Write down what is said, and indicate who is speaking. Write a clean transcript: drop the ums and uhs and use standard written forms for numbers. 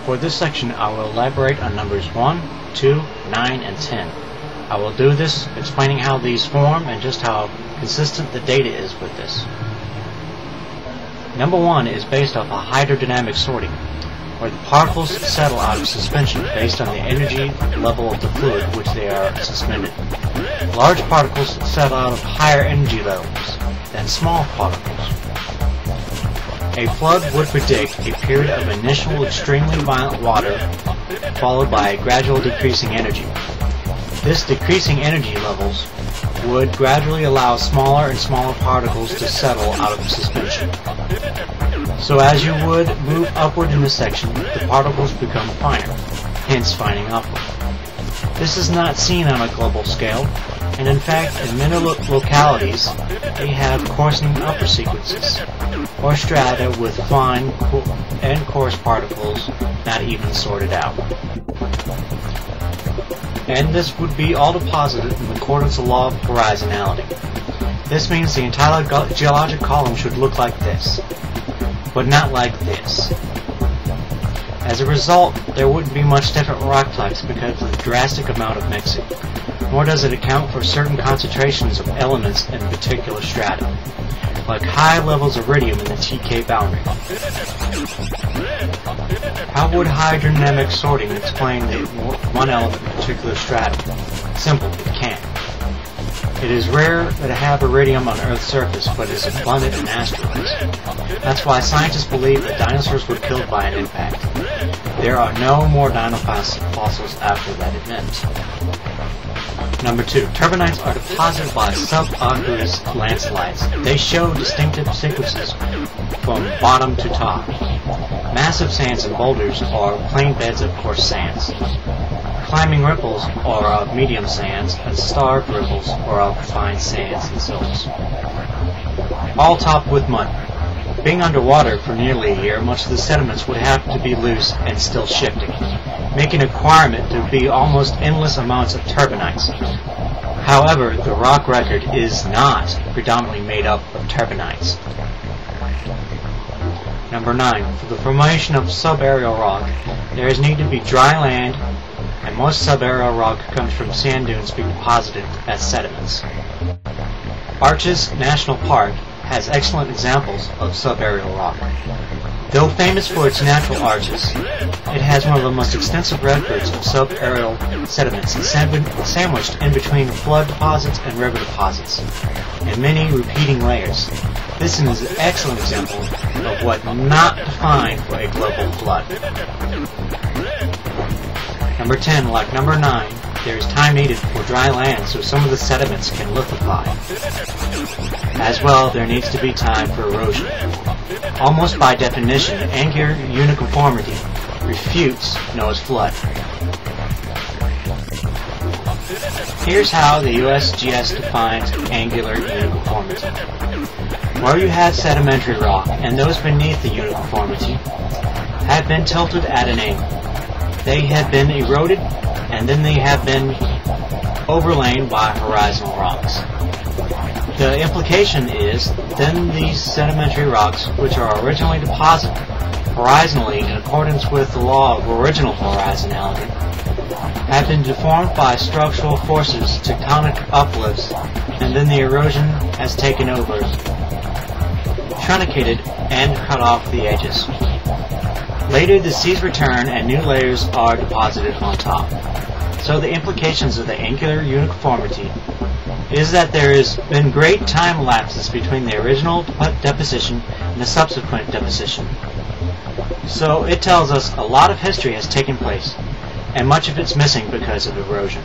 Speaker 1: For this section, I will elaborate on numbers 1, 2, 9, and 10. I will do this explaining how these form and just how consistent the data is with this. Number 1 is based off a hydrodynamic sorting, where the particles settle out of suspension based on the energy level of the fluid which they are suspended. Large particles settle out of higher energy levels than small particles. A flood would predict a period of initial extremely violent water followed by a gradual decreasing energy. This decreasing energy levels would gradually allow smaller and smaller particles to settle out of suspension. So as you would move upward in this section, the particles become finer, hence fining upward. This is not seen on a global scale, and in fact in many localities they have coarsening upper sequences, or strata with fine and coarse particles not even sorted out. And this would be all deposited in accordance with the law of horizontality. This means the entire geologic column should look like this, but not like this. As a result, there wouldn't be much different rock types because of the drastic amount of mixing, nor does it account for certain concentrations of elements in particular strata, like high levels of iridium in the TK boundary. How would hydrodynamic sorting explain the one element in a particular stratum? Simple, it can't. It is rare to have iridium on Earth's surface, but is abundant in asteroids. That's why scientists believe that dinosaurs were killed by an impact. There are no more dinofossils after that event. Number 2. Turbinites are deposited by subaqueous landslides. They show distinctive sequences from bottom to top. Massive sands and boulders are plain beds of coarse sands. Climbing ripples are of medium sands, and starved ripples are of fine sands and silts. All topped with mud. Being underwater for nearly a year, much of the sediments would have to be loose and still shifting, making a requirement to be almost endless amounts of turbinites. However, the rock record is not predominantly made up of turbinites. Number 9. For the formation of subaerial rock, there is need to be dry land, and most subaerial rock comes from sand dunes being deposited as sediments. Arches National Park has excellent examples of subaerial rock. Though famous for its natural arches, it has one of the most extensive records of subaerial sediments sandwiched in between flood deposits and river deposits, and many repeating layers. This is an excellent example of what not to find for a global flood. Number 10, like number 9, there is time needed for dry land so some of the sediments can liquefy. As well, there needs to be time for erosion. Almost by definition, angular uniconformity refutes Noah's flood. Here's how the USGS defines angular uniconformity. Where you have sedimentary rock and those beneath the uniconformity have been tilted at an angle. They have been eroded, and then they have been overlain by horizontal rocks. The implication is then these sedimentary rocks, which are originally deposited horizontally in accordance with the law of original horizontality, have been deformed by structural forces, tectonic uplifts, and then the erosion has taken over, truncated, and cut off the edges. Later, the seas return and new layers are deposited on top. So the implications of the angular uniconformity is that there has been great time lapses between the original deposition and the subsequent deposition. So it tells us a lot of history has taken place, and much of it's missing because of erosion.